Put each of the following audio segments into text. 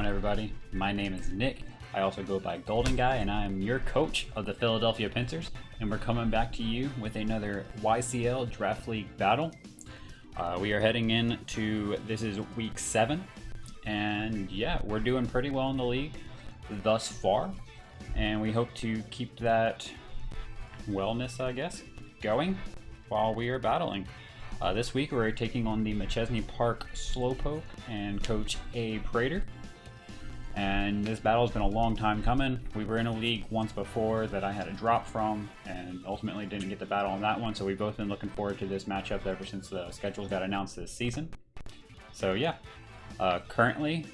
on, everybody? My name is Nick. I also go by Golden Guy, and I am your coach of the Philadelphia Pincers. And we're coming back to you with another YCL Draft League battle. We are heading into, this is week 7. And yeah, we're doing pretty well in the league thus far. And we hope to keep that wellness, I guess, going while we are battling. This week we're taking on the McChesney Park Slowpoke and Coach A. Prater. And this battle's been a long time coming. We were in a league once before that I had a drop from and ultimately didn't get the battle on that one, so we've both been looking forward to this matchup ever since the schedules got announced this season. So yeah, currently,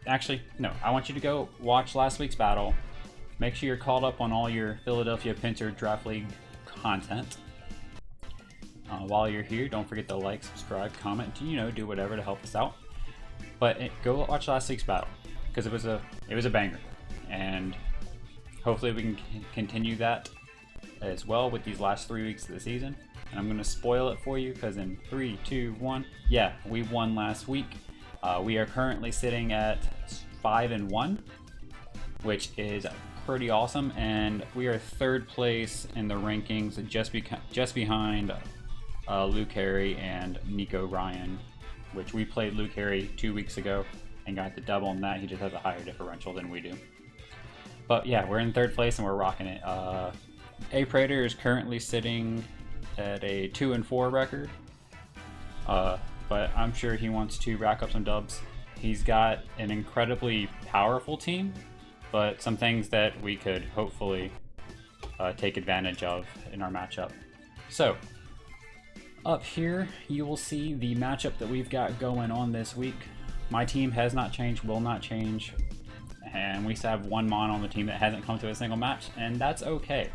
actually, no, I want you to go watch last week's battle. Make sure you're caught up on all your Philadelphia Pincer Draft League content. While you're here, don't forget to like, subscribe, comment, do whatever to help us out. But go watch last week's battle because it was a banger, and hopefully we can continue that as well with these last 3 weeks of the season. And I'm gonna spoil it for you because in 3, 2, 1, yeah, we won last week. We are currently sitting at 5-1, which is pretty awesome, and we are 3rd place in the rankings, just behind Luke Harry and Niko Ryan, which we played Luke Harry 2 weeks ago and got the double on that. He just has a higher differential than we do. But yeah, we're in 3rd place and we're rocking it. A. Prater is currently sitting at a 2-4 record, but I'm sure he wants to rack up some dubs. He's got an incredibly powerful team, but some things that we could hopefully take advantage of in our matchup. So up here, you will see the matchup that we've got going on this week. My team has not changed, will not change, and we still have one mon on the team that hasn't come to a single match, and that's okay.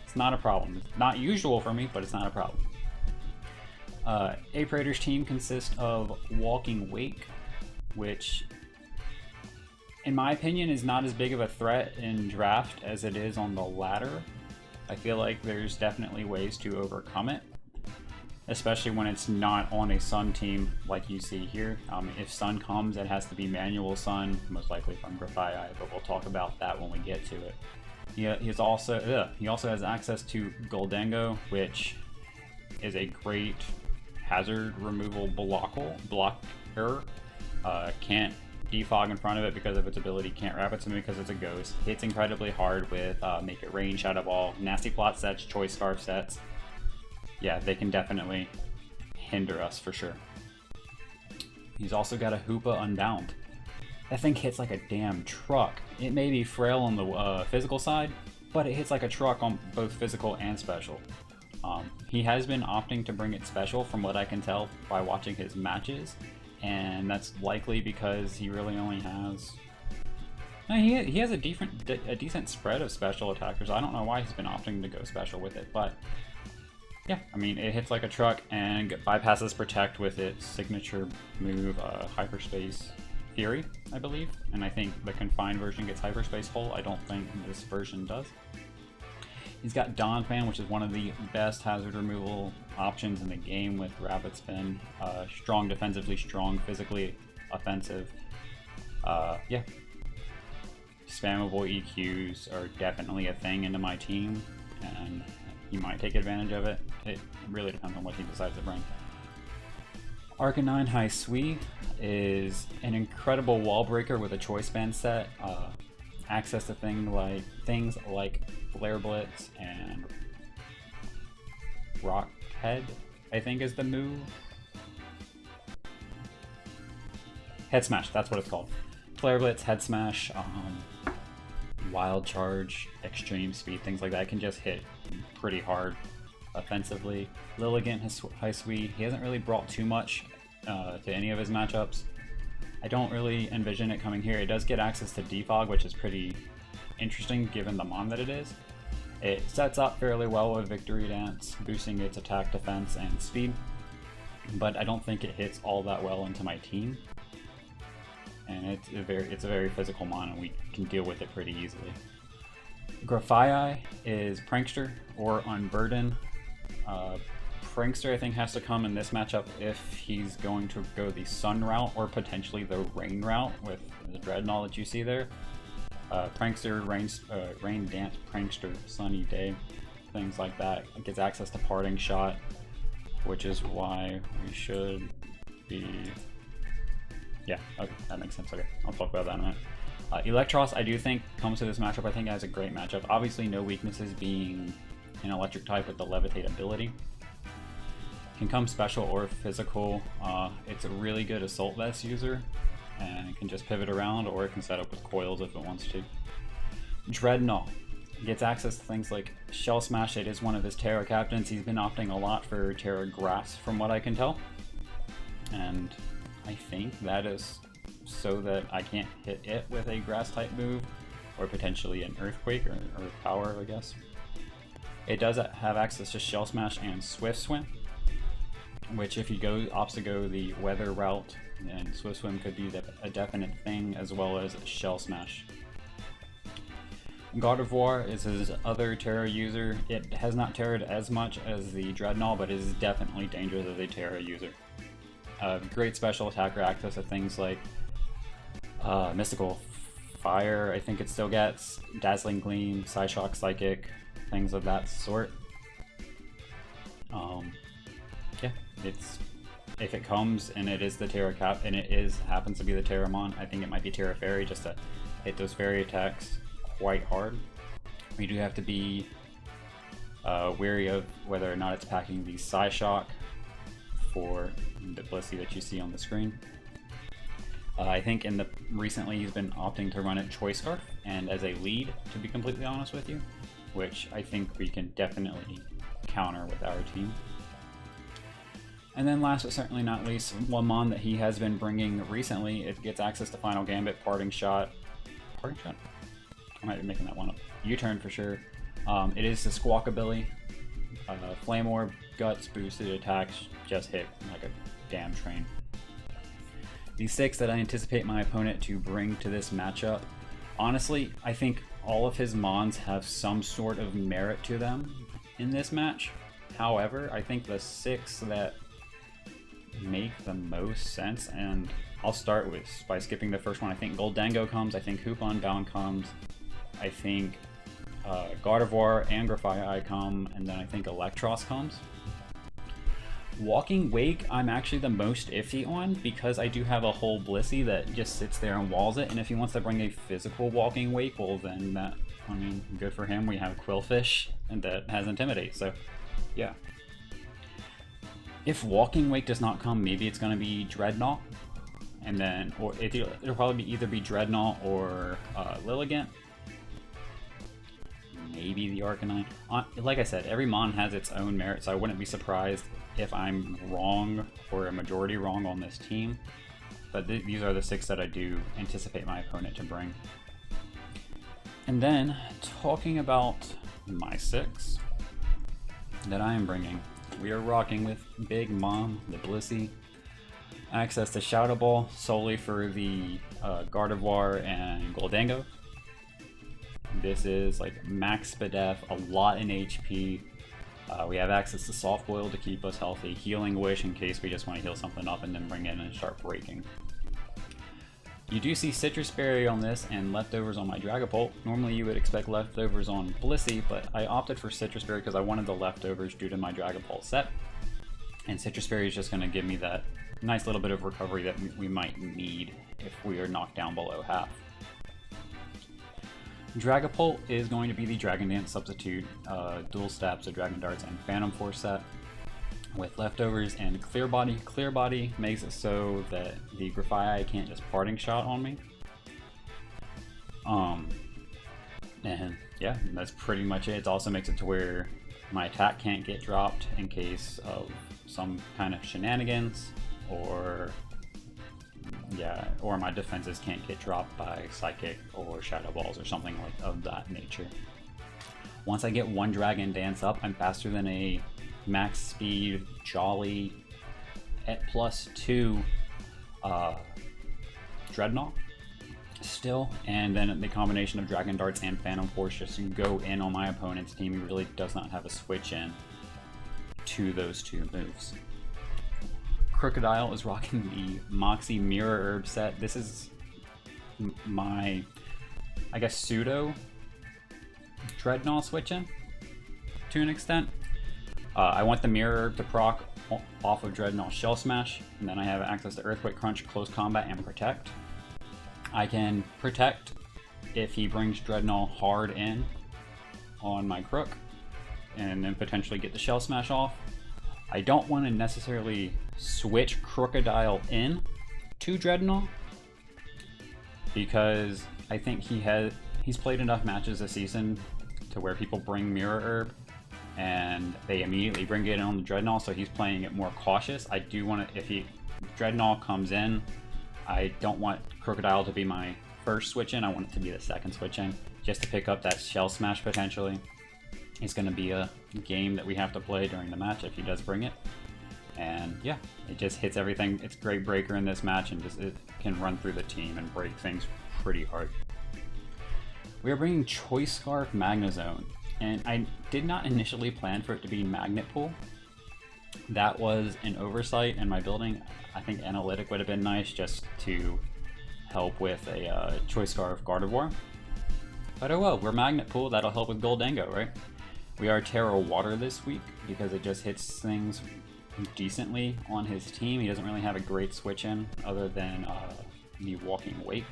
It's not a problem. It's not usual for me, but it's not a problem. A. Prater's team consists of Walking Wake, which, in my opinion, is not as big of a threat in draft as it is on the ladder. I feel like there's definitely ways to overcome it, especially when it's not on a Sun team like you see here. If Sun comes, it has to be manual Sun, most likely from Grafii, but we'll talk about that when we get to it. He also has access to Goldengo, which is a great hazard removal blocker. Can't defog in front of it because of its ability, can't Rapid Spin because it's a ghost. Hits incredibly hard with Make It Rain, Shadow Ball, Nasty Plot sets, Choice Scarf sets. Yeah, they can definitely hinder us for sure. He's also got a Hoopa Unbound. That thing hits like a damn truck. It may be frail on the physical side, but it hits like a truck on both physical and special. He has been opting to bring it special from what I can tell by watching his matches, and that's likely because he really only has... He has a decent spread of special attackers. I don't know why he's been opting to go special with it, but yeah, I mean, it hits like a truck and bypasses Protect with its signature move, Hyperspace Fury, I believe. And I think the Confined version gets Hyperspace Hole. I don't think this version does. He's got Donphan, which is one of the best hazard removal options in the game with Rapid Spin. Strong defensively, strong physically, offensive. Yeah. Spammable EQs are definitely a thing into my team, and you might take advantage of it. It really depends on what he decides to bring. Arcanine High Sui is an incredible wall breaker with a choice band set. Access to things like Flare Blitz and Rock Head, I think is the move. Head Smash, that's what it's called. Flare Blitz, Head Smash, Wild Charge, Extreme Speed, things like that can just hit pretty hard offensively. Lilligant has High Sui. He hasn't really brought too much to any of his matchups. I don't really envision it coming here. It does get access to Defog, which is pretty interesting given the mon that it is. It sets up fairly well with Victory Dance, boosting its attack, defense, and speed, but I don't think it hits all that well into my team. And it's a very physical mon, and we can deal with it pretty easily. Grafii is Prankster or Unburden. Prankster, I think, has to come in this matchup if he's going to go the Sun route or potentially the Rain route with the Dreadnought that you see there. Prankster, Rain Dance, Prankster, Sunny Day, things like that. It gets access to Parting Shot, which is why we should be... Yeah, okay, that makes sense. Okay, I'll talk about that in a minute. Electros, I do think, comes to this matchup. I think it has a great matchup. Obviously, no weaknesses, being an electric type with the Levitate ability. Can come special or physical. It's a really good Assault Vest user, and it can just pivot around, or it can set up with coils if it wants to. Dreadnought gets access to things like Shell Smash. It is one of his Terra captains. He's been opting a lot for Terra Grass, from what I can tell. And I think that is so that I can't hit it with a grass type move, or potentially an Earthquake or Earth Power, I guess. It does have access to Shell Smash and Swift Swim, which if he opts to go the weather route, then Swift Swim could be a definite thing, as well as Shell Smash. Gardevoir is his other Terra user. It has not terraed as much as the Dreadnought, but is definitely dangerous as a Terra user. Great special attacker access to things like Mystical Fire, I think it still gets, Dazzling Gleam, Psyshock, Psychic, things of that sort. Yeah, if it comes and it is the Terra Cap, and it happens to be the Terramon, I think it might be Terra Fairy, just to hit those fairy attacks quite hard. We do have to be wary of whether or not it's packing the Psyshock for the Blissey that you see on the screen. I think recently he's been opting to run it Choice Scarf and as a lead, to be completely honest with you, which I think we can definitely counter with our team. And then last but certainly not least, one mon that he has been bringing recently, it gets access to Final Gambit, Parting Shot? I might be making that one up. U-Turn for sure. It is the Squawkabilly. Flame Orb, Guts, boosted attacks, just hit like a damn train. The 6 that I anticipate my opponent to bring to this matchup, honestly, I think all of his mons have some sort of merit to them in this match. However, I think the 6 that make the most sense, and I'll start with by skipping the first one. I think Goldango comes, I think Hoop Unbound comes, I think Gardevoir and Grafaiai come, and then I think Electros comes. Walking Wake, I'm actually the most iffy on, because I do have a whole Blissey that just sits there and walls it, and if he wants to bring a physical Walking Wake, well then that, I mean, good for him. We have Quillfish, and that has Intimidate, so yeah. If Walking Wake does not come, maybe it's going to be Dreadnought, and then, or it'll probably either be Dreadnought or Lilligant. Maybe the Arcanine. Like I said, every mon has its own merit, so I wouldn't be surprised if I'm wrong or a majority wrong on this team. But these are the 6 that I do anticipate my opponent to bring. And then, talking about my 6 that I am bringing, we are rocking with Big Mom, the Blissey. Access to Shadow Ball solely for the Gardevoir and Goldango. This is like max Spadef, a lot in HP. We have access to Soft Boil to keep us healthy, Healing Wish in case we just want to heal something up and then bring it in and start breaking. You do see Citrus Berry on this and Leftovers on my Dragapult. Normally you would expect Leftovers on Blissey, but I opted for Citrus Berry because I wanted the Leftovers due to my Dragapult set. And Citrus Berry is just going to give me that nice little bit of recovery that we might need if we are knocked down below half. Dragapult is going to be the Dragon Dance substitute, dual stabs of Dragon Darts and Phantom Force set with Leftovers and Clear Body. Clear Body makes it so that the Grafaiai can't just Parting Shot on me. And yeah, that's pretty much it. It also makes it to where my attack can't get dropped in case of some kind of shenanigans, or my defenses can't get dropped by Psychic or Shadow Balls or something like of that nature. Once I get one Dragon Dance up, I'm faster than a max speed Jolly at +2 Dreadnought still, and then the combination of Dragon Darts and Phantom Force just go in on my opponent's team. He really does not have a switch in. to those two moves. Crocodile is rocking the Moxie Mirror Herb set. This is my, I guess, pseudo Dreadnought switch-in to an extent. I want the Mirror Herb to proc off of Dreadnought Shell Smash, and then I have access to Earthquake Crunch, Close Combat, and Protect. I can Protect if he brings Dreadnought hard in on my Crook, and then potentially get the Shell Smash off. I don't want to necessarily switch Crocodile in to Dreadnought, because I think he's played enough matches this season to where people bring Mirror Herb and they immediately bring it in on the Dreadnought, so he's playing it more cautious. I do want to, if Dreadnought comes in, I don't want Crocodile to be my first switch in, I want it to be the second switch in, just to pick up that Shell Smash potentially. It's going to be a game that we have to play during the match if he does bring it. And yeah, it just hits everything. It's a great breaker in this match, and just it can run through the team and break things pretty hard. We are bringing Choice Scarf Magnezone, and I did not initially plan for it to be Magnet Pool. That was an oversight in my building. I think Analytic would have been nice just to help with a Choice Scarf Gardevoir. But oh well, we're Magnet Pool, that'll help with Goldango, right? We are Terra Water this week because it just hits things decently on his team. He doesn't really have a great switch in other than the Walking Wake.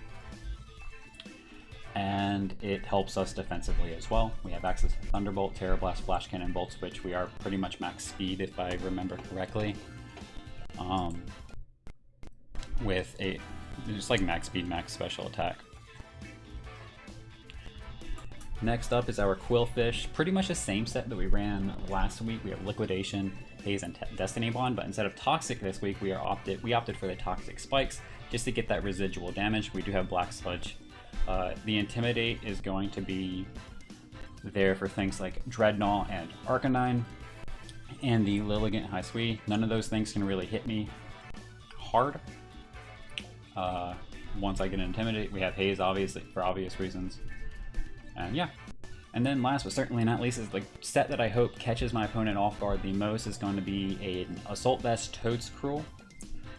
And it helps us defensively as well. We have access to Thunderbolt, Terra Blast, Flash Cannon, Volt Switch. We are pretty much max speed if I remember correctly. With a just like max speed, max special attack. Next up is our Quillfish, pretty much the same set that we ran last week. We have Liquidation, Haze, and Destiny Bond, but instead of Toxic this week, we opted for the Toxic Spikes just to get that residual damage. We do have Black Sludge. The Intimidate is going to be there for things like Dreadnought and Arcanine, and the Lilligant High Sui. None of those things can really hit me hard. Once I get an Intimidate, we have Haze, obviously, for obvious reasons. And yeah. And then last but certainly not least is the set that I hope catches my opponent off guard the most is going to be an Assault Vest Toadscruel,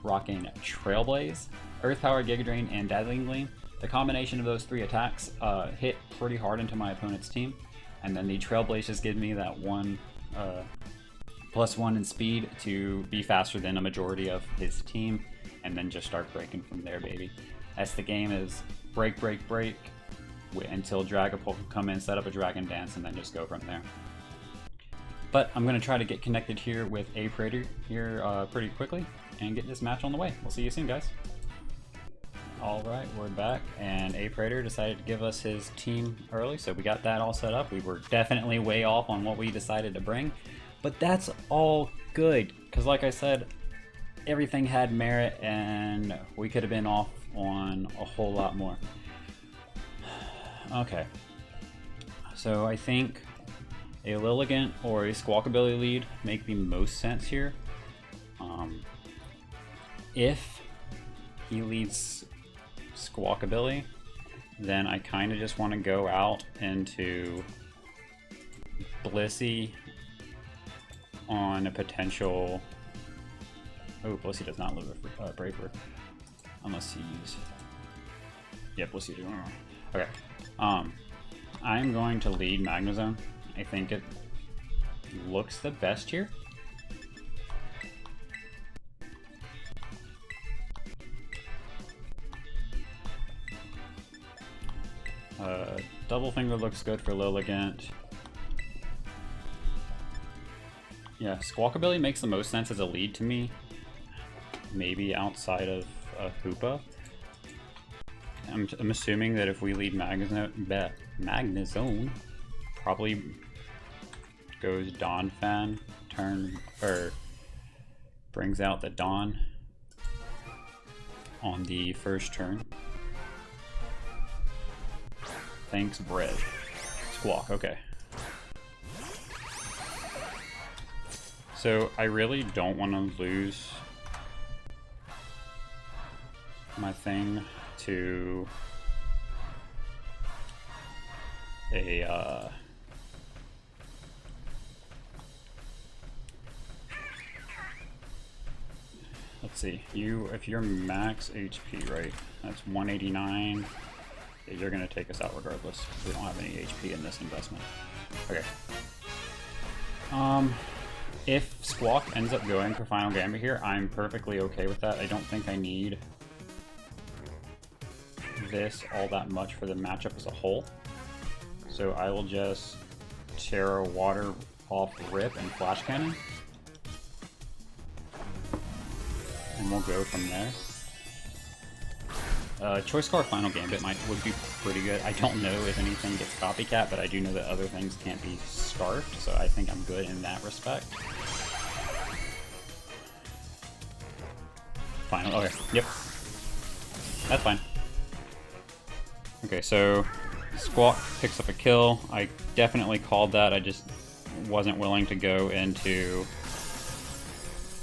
rocking Trailblaze, Earth Power, Giga Drain, and Dazzling Gleam. The combination of those three attacks hit pretty hard into my opponent's team, and then the Trailblaze just gives me that +1 in speed to be faster than a majority of his team, and then just start breaking from there, baby. As the game is break, break, break, until Dragapult can come in, set up a Dragon Dance, and then just go from there. But I'm going to try to get connected here with A Prater here pretty quickly and get this match on the way. We'll see you soon, guys. Alright, we're back, and A Prater decided to give us his team early, so we got that all set up. We were definitely way off on what we decided to bring, but that's all good, because like I said, everything had merit, and we could have been off on a whole lot more. Okay, so I think a Lilligant or a Squawkabilly lead make the most sense here. If he leads Squawkabilly, then I kind of just want to go out into Blissey on a potential... Oh, Blissey does not live a Brave Bird. Unless he's... Yeah, Blissey does. Okay. I'm going to lead Magnezone. I think it looks the best here. Double Finger looks good for Lilligant. Yeah, Squawkabilly makes the most sense as a lead to me. Maybe outside of Hoopa. I'm assuming that if we lead Magnezone, probably goes Donphan, brings out the Dawn on the first turn. Thanks, bread. Squawk, okay. So I really don't want to lose my thing to a let's see. If you're max HP, right? That's 189. You're gonna take us out regardless. We don't have any HP in this investment. Okay. If Squawk ends up going for Final Gambit here, I'm perfectly okay with that. I don't think I need this all that much for the matchup as a whole. So I will just Terra Water off Rip and Flash Cannon. And we'll go from there. Choice Scar Final Gambit would be pretty good. I don't know if anything gets Copycat, but I do know that other things can't be Scarfed, so I think I'm good in that respect. Final, okay, yep. That's fine. Okay, so Squawk picks up a kill. I definitely called that, I just wasn't willing to go into...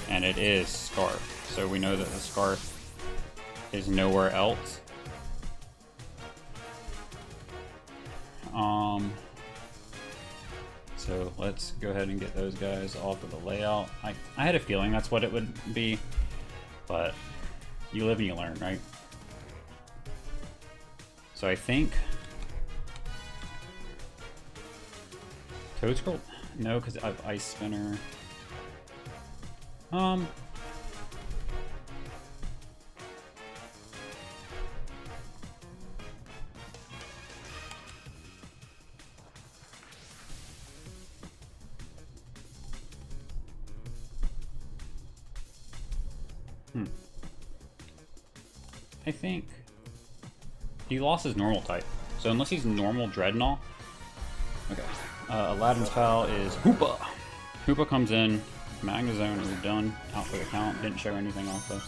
And it is Scarf, so we know that the Scarf is nowhere else. So let's go ahead and get those guys off of the layout. I had a feeling that's what it would be, but you live and you learn, right? So I think Toad Scroll? No, because I have Ice Spinner. I think he lost his normal type, so unless he's normal Dreadnought. Okay, Aladdin's pal is Hoopa. Hoopa comes in, Magnezone is done, out for the count, didn't show anything off though.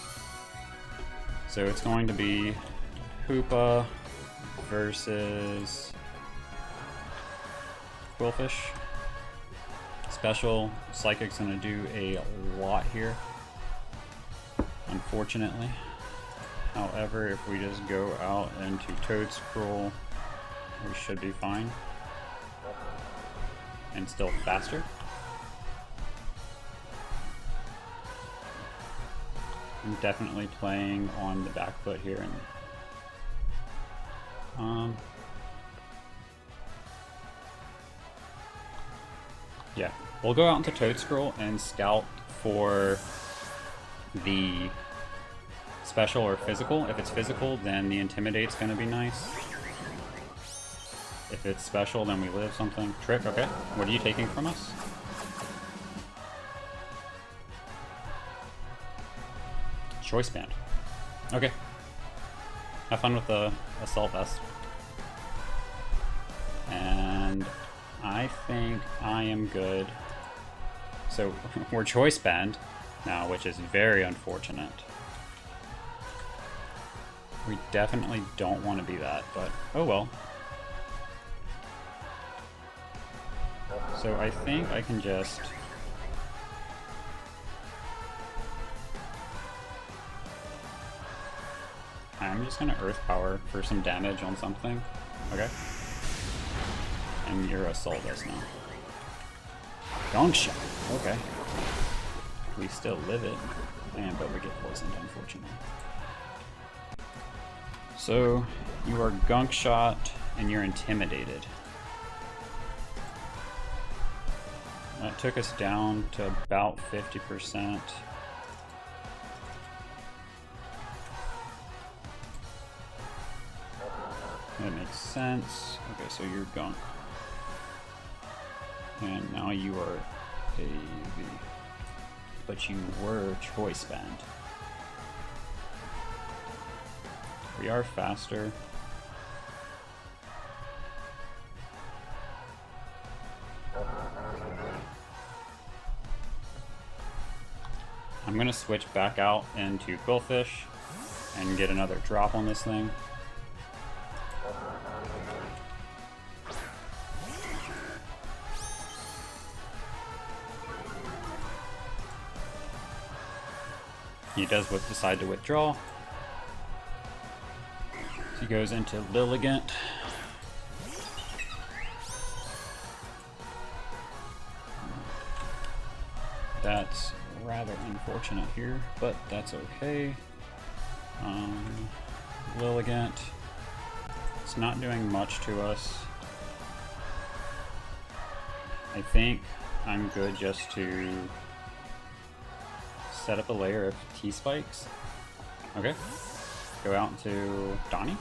So it's going to be Hoopa versus Quillfish. Special, Psychic's gonna do a lot here, unfortunately. However, if we just go out into Toad Scroll, we should be fine. And still faster. I'm definitely playing on the back foot here. Yeah, we'll go out into Toad Scroll and scout for the special or physical. If it's physical, then the Intimidate's going to be nice. If it's special, then we live something. Trick, okay. What are you taking from us? Choice Band. Okay. Have fun with the Assault Vest. And I think I am good. So we're Choice Band now, which is very unfortunate. We definitely don't want to be that, but oh well. So I think I can just... I'm just gonna Earth Power for some damage on something. Okay. And you're Assault us now. Gong Shot. Okay. We still live it. And but we get poisoned, unfortunately. So you are Gunk Shot and you're Intimidated. That took us down to about 50%. That makes sense. Okay, so you're Gunk. And now you are AV. But you were Choice Band. We are faster. I'm going to switch back out into Quillfish and get another drop on this thing. He does decide to withdraw. He goes into Lilligant. That's rather unfortunate here, but that's okay. Lilligant, it's not doing much to us. I think I'm good just to set up a layer of T-spikes. Okay, go out into Donnie.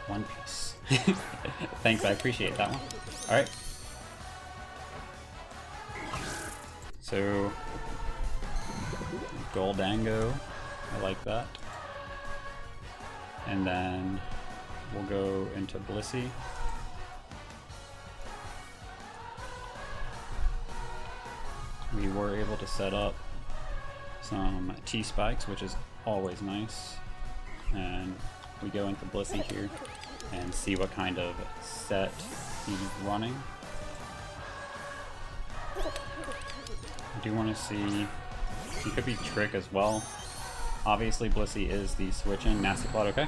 One piece. Thanks, I appreciate that one. Alright. So, Goldango, I like that. And then we'll go into Blissey. We were able to set up some T-spikes, which is always nice. And we go into Blissey here and see what kind of set he's running. I do want to see, he could be Trick as well. Obviously Blissey is the switch in. Nasty Plot, okay.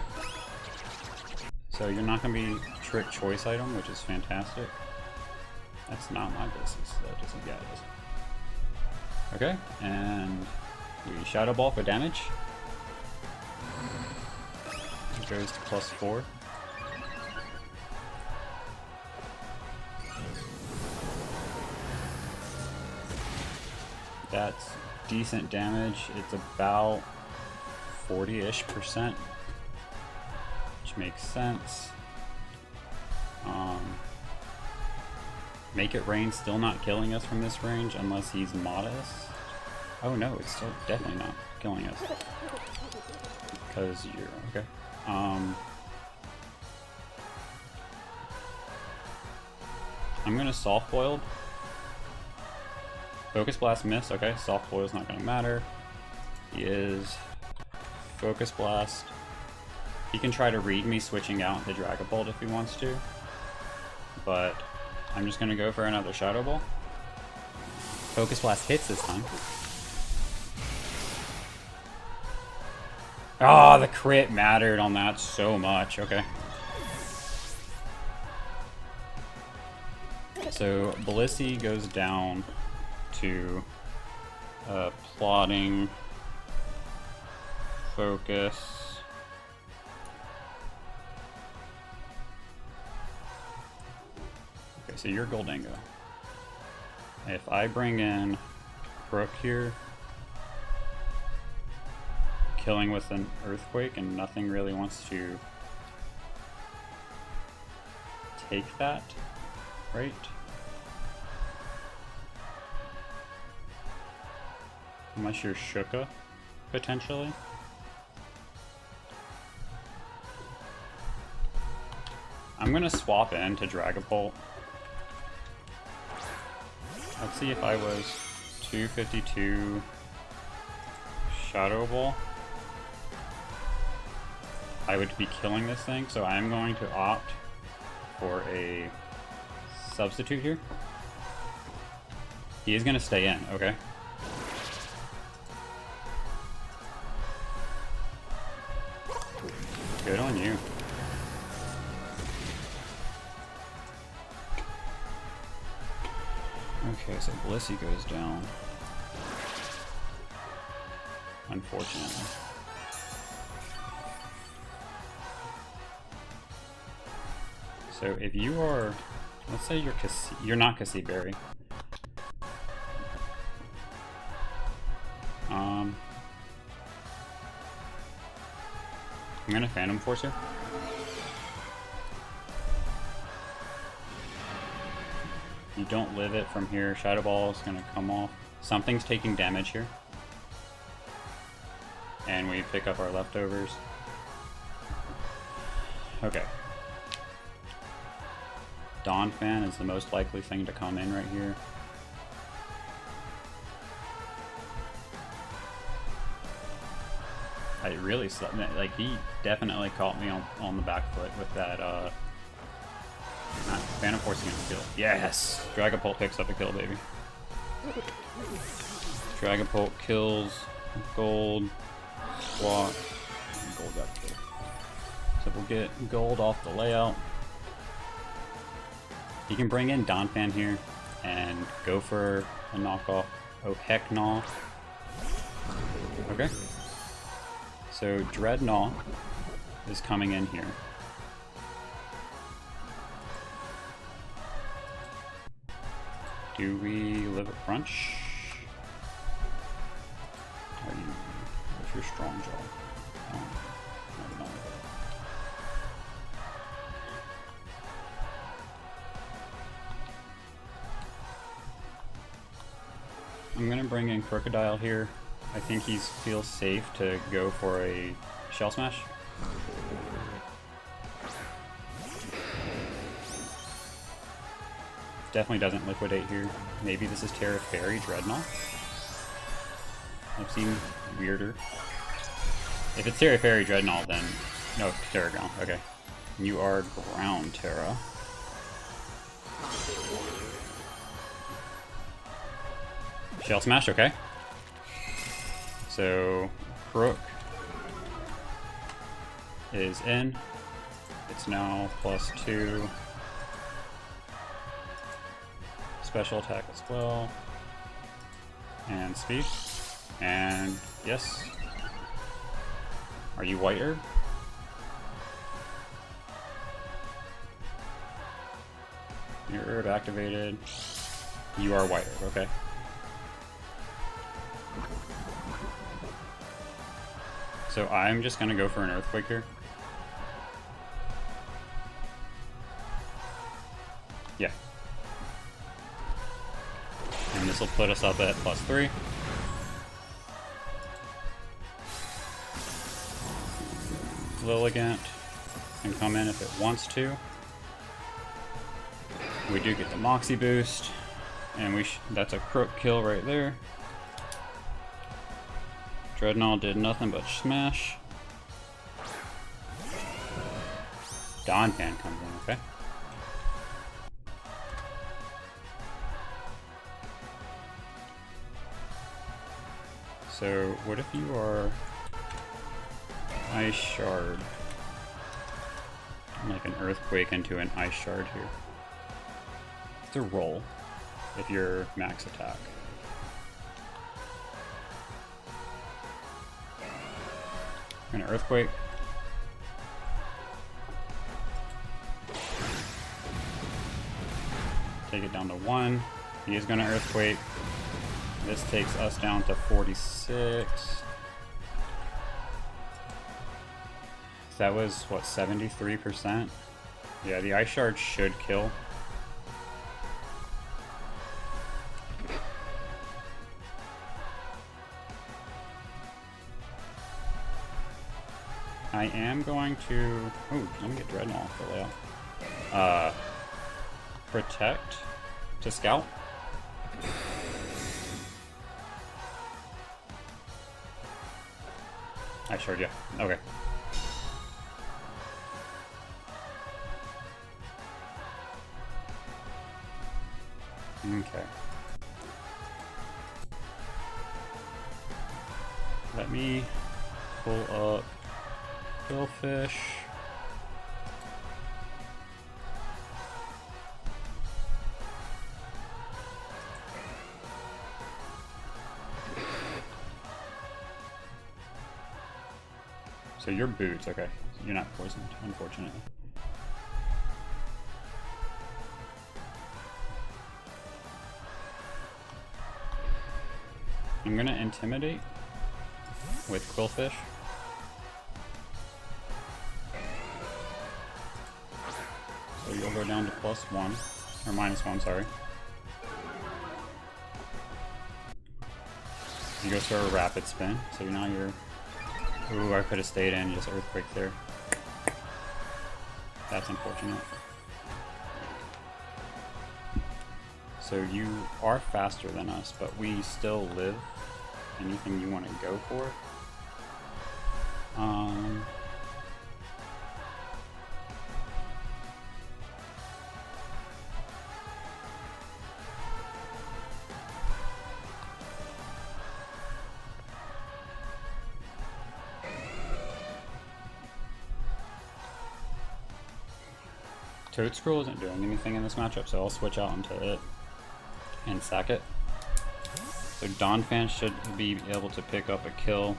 So you're not going to be Trick choice item, which is fantastic. That's not my Blissey, so that doesn't get it. Okay, and we Shadow Ball for damage. It goes to +4. That's decent damage. It's about 40-ish%, which makes sense. Make It Rain still not killing us from this range unless he's modest. Oh no, it's still definitely not killing us. Because you're okay. I'm gonna Soft Boiled. Focus Blast miss, okay, Soft Boil's not gonna matter. He is Focus Blast. He can try to read me switching out the Dragon Bolt if he wants to. But I'm just gonna go for another Shadow Ball. Focus Blast hits this time. Ah, oh, the crit mattered on that so much, okay. So Blissey goes down to Plotting, Focus. Okay, so you're Goldango. If I bring in Crook here, killing with an Earthquake and nothing really wants to take that, right? Unless you're Shuka, potentially. I'm gonna swap into Dragapult. Let's see if I was 252 Shadow Ball, I would be killing this thing, so I'm going to opt for a substitute here. He is gonna stay in, okay. Good on you. Okay, so Blissey goes down. Unfortunately. So if you are, let's say you're not Cassiberry. I'm gonna Phantom Force here. You don't live it from here. Shadow Ball is gonna come off. Something's taking damage here. And we pick up our leftovers. Okay. Donphan is the most likely thing to come in right here. I really slept, like he definitely caught me on the back foot with that Phantom Force gonna kill. Yes! Dragapult picks up a kill, baby. Dragapult kills Gold, Squawk, and Gold got killed. So we'll get Gold off the layout. You can bring in Donphan here and go for a knockoff. Oh heck no. Okay. So Dreadnought is coming in here. Do we live a crunch? Are you, what's your strong jaw? No, no. I'm gonna bring in Crocodile here. I think he feels safe to go for a Shell Smash. Definitely doesn't liquidate here. Maybe this is Terra Fairy Dreadnought. I've seen weirder. If it's Terra Fairy Dreadnought, then no, Terra Ground. Okay, you are Ground Terra. Shell Smash. Okay. So Crook is in. It's now +2. Special attack as well, and speed, and yes. Are you White Herb? Your herb activated. You are White Herb, okay. So I'm just gonna go for an Earthquake here. Yeah. And this will put us up at +3. Lilligant can come in if it wants to. We do get the Moxie boost, and that's a Crook kill right there. Dreadnought did nothing but smash. Donphan comes in, okay. So, what if you are Ice Shard? Like an Earthquake into an Ice Shard here. It's a roll if you're max attack. I'm gonna Earthquake. Take it down to 1. He is gonna Earthquake. This takes us down to 46. That was, what, 73%? Yeah, the Ice Shard should kill. I am going to... Oh, let me get Dreadnought for layout. Protect to Scout. Ice Shard, yeah. Okay. Okay. Let me pull up Billfish. So you're Boots, okay. You're not poisoned, unfortunately. I'm gonna Intimidate with Quillfish. So you'll go down to +1, or -1, sorry. You go for a Rapid Spin, so now you're... Ooh, I could have stayed in, just Earthquake there. That's unfortunate. So you are faster than us, but we still live. Anything you want to go for? Toadscroll isn't doing anything in this matchup, so I'll switch out into it and sack it. So Donphan should be able to pick up a kill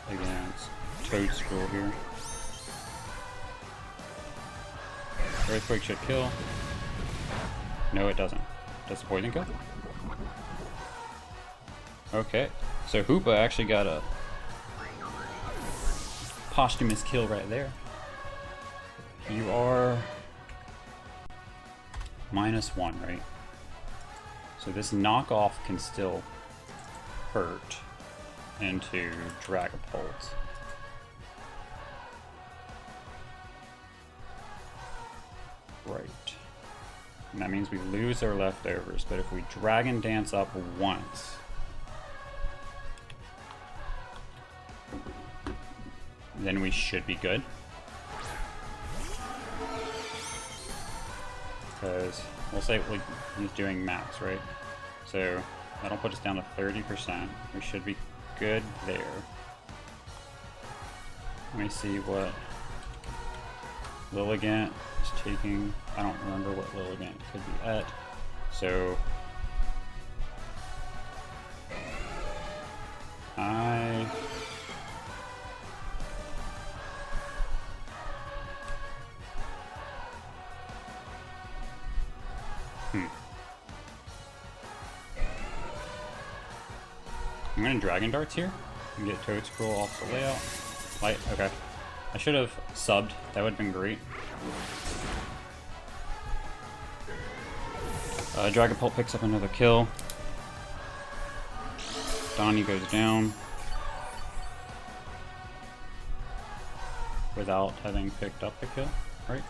against Toadstool here. Earthquake should kill. No, it doesn't. Does the poison kill? Okay, so Hoopa actually got a posthumous kill right there. You are -1, right? So this knockoff can still hurt into Dragapult. Right. And that means we lose our leftovers, but if we Dragon Dance up once, then we should be good. Because we'll say he's doing max, right? So that'll put us down to 30%. We should be good there. Let me see what Lilligant is taking. I don't remember what Lilligant could be at. So I'm gonna Dragon Darts here and get Toadstool off the layout. Light, okay. I should have subbed, that would have been great. Dragapult picks up another kill. Donnie goes down without having picked up the kill, right?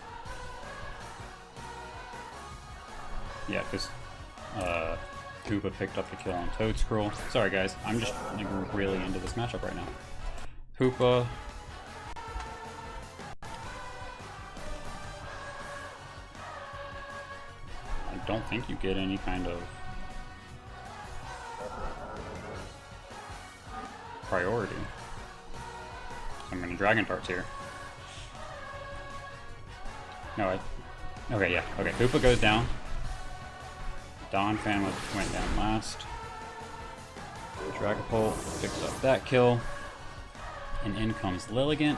Yeah, because Koopa picked up the kill on Toadstool. Sorry guys, I'm just like really into this matchup right now. Koopa. I don't think you get any kind of priority. So I'm gonna Dragon Darts here. No, okay, yeah, okay. Koopa goes down. Donphan went down last. Dragapult picks up that kill. And in comes Lilligant.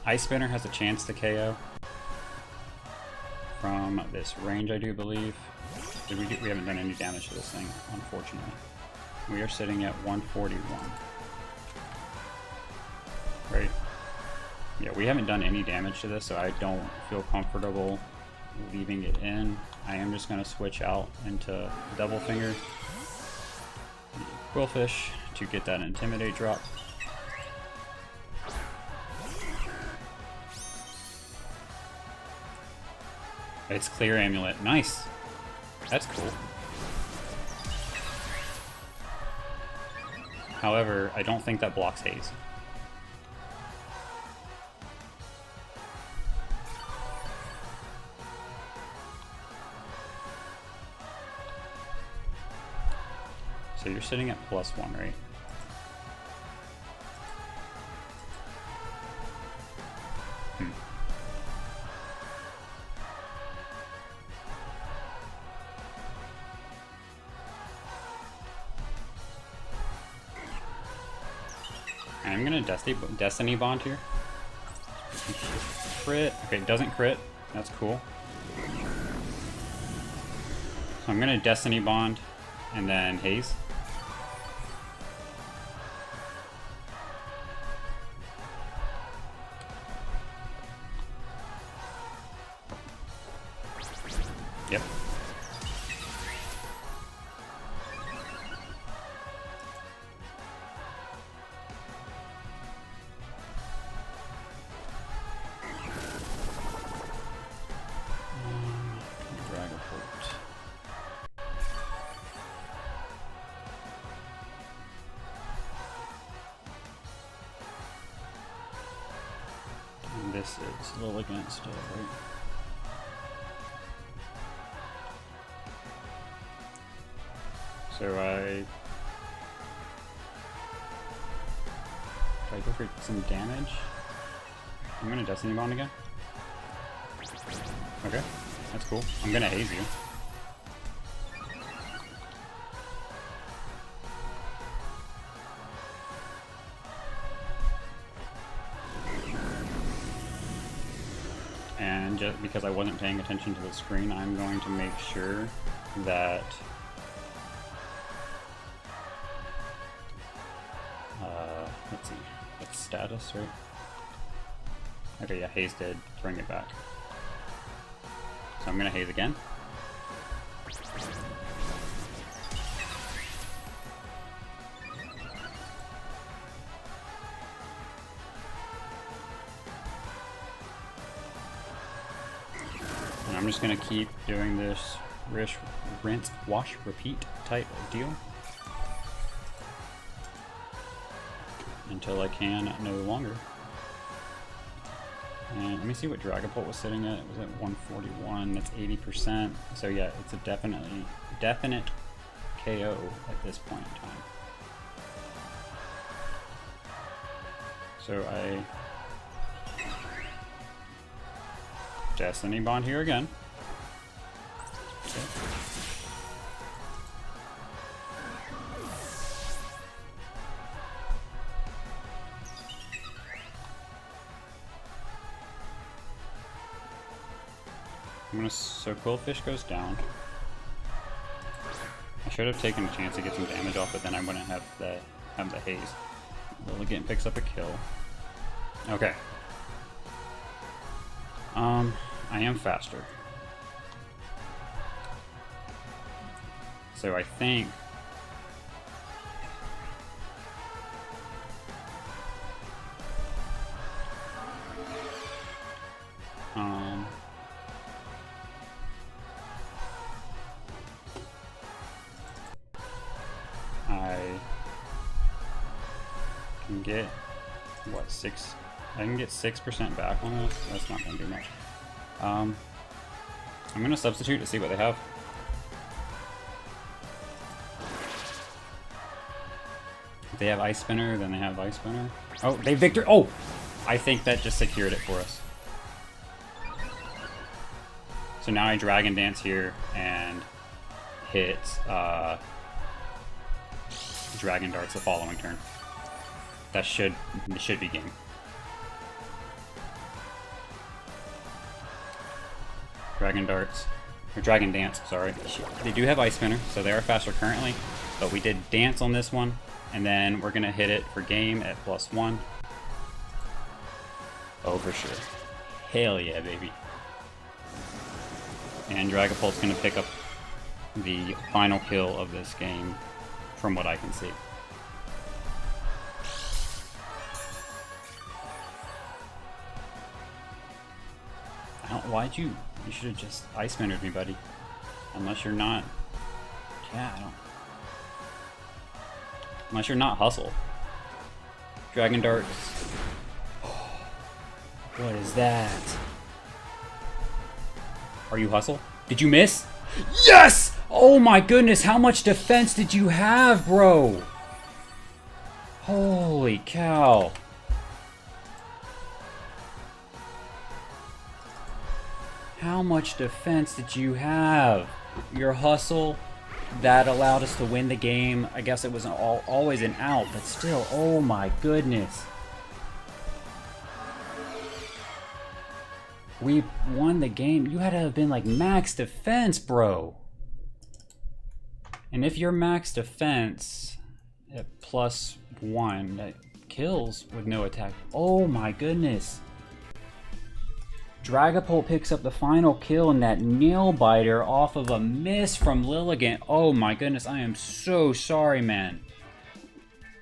Ice Spinner has a chance to KO from this range, I do believe. We haven't done any damage to this thing, unfortunately. We are sitting at 141. Right? Yeah, we haven't done any damage to this, so I don't feel comfortable leaving it in. I am just going to switch out into Double Finger Quillfish to get that Intimidate drop. It's Clear Amulet. Nice! That's cool. However, I don't think that blocks Haze. So you're sitting at +1, right? I'm gonna Destiny Bond here. Crit. Okay, doesn't crit. That's cool. So I'm gonna Destiny Bond and then Haze. Yep. And this is Lilligant still, right? So do I go for some damage? I'm gonna Destiny Bond again. Okay, that's cool. I'm gonna haze you. And just because I wasn't paying attention to the screen, I'm going to make sure that let's see, that's status, right? Okay, yeah, haze did bring it back. So I'm gonna haze again. And I'm just gonna keep doing this rinse, wash, repeat type of deal until I can no longer. And let me see what Dragapult was sitting at. It was at 141. That's 80%. So yeah, it's a definite KO at this point in time. So I Destiny Bond here again. Okay. So Quillfish goes down. I should have taken a chance to get some damage off, but then I wouldn't have the haze. Lilligant picks up a kill. Okay. I am faster. So I think I can get what, I can get 6% back on this. That's not gonna do much. I'm gonna substitute to see what they have. If they have Ice Spinner, then they have Ice Spinner. Oh, they victor. Oh, I think that just secured it for us. So now I Dragon Dance here and hit Dragon Darts the following turn. That should be game. Dragon Darts, or Dragon Dance, sorry. They do have Ice Spinner, so they are faster currently, but we did Dance on this one, and then we're gonna hit it for game at +1. Oh, for sure. Hell yeah, baby. And Dragapult's gonna pick up the final kill of this game, from what I can see. Why'd you should have just Ice Spinnered me, buddy. Unless you're not, yeah, I don't. Unless you're not Hustle. Dragon Darts. What is that? Are you Hustle? Did you miss? Yes! Oh my goodness, how much defense did you have, bro? Holy cow. How much defense did you have? Your Hustle, that allowed us to win the game. I guess it was always an out, but still, oh my goodness. We won the game. You had to have been like max defense, bro. And if you're max defense at +1, that kills with no attack. Oh my goodness. Dragapult picks up the final kill in that nail biter off of a miss from Lilligant. Oh my goodness, I am so sorry, man.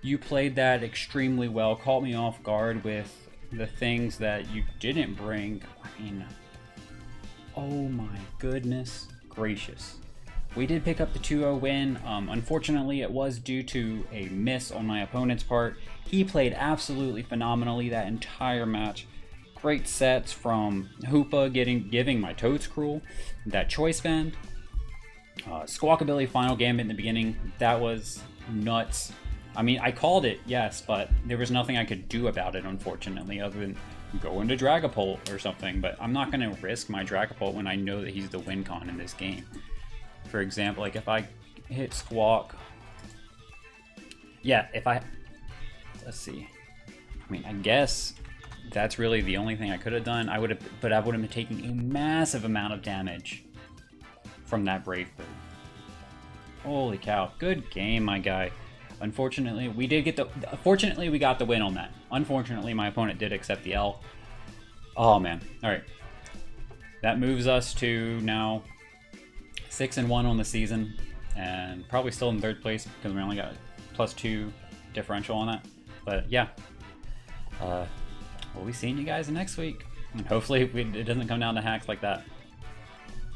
You played that extremely well, caught me off guard with the things that you didn't bring. I mean, oh my goodness gracious. We did pick up the 2-0 win. Unfortunately, it was due to a miss on my opponent's part. He played absolutely phenomenally that entire match. Great sets from Hoopa giving my Toedscruel, that Choice Band, Squawkabilly final gambit in the beginning, that was nuts. I mean, I called it, yes, but there was nothing I could do about it, unfortunately, other than go into Dragapult or something. But I'm not going to risk my Dragapult when I know that he's the win con in this game. For example, like if I hit Squawk... Yeah, if I... Let's see. I mean, I guess that's really the only thing I could have done. I would have been taking a massive amount of damage from that Brave Bird. Holy cow. Good game, my guy. Unfortunately, we did get the... Fortunately, we got the win on that. Unfortunately, my opponent did accept the L. Oh, man. Alright. That moves us to now 6-1 on the season. And probably still in 3rd place because we only got +2 differential on that. But, yeah. We'll be seeing you guys next week. And hopefully it doesn't come down to hacks like that.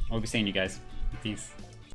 We'll be seeing you guys. Peace.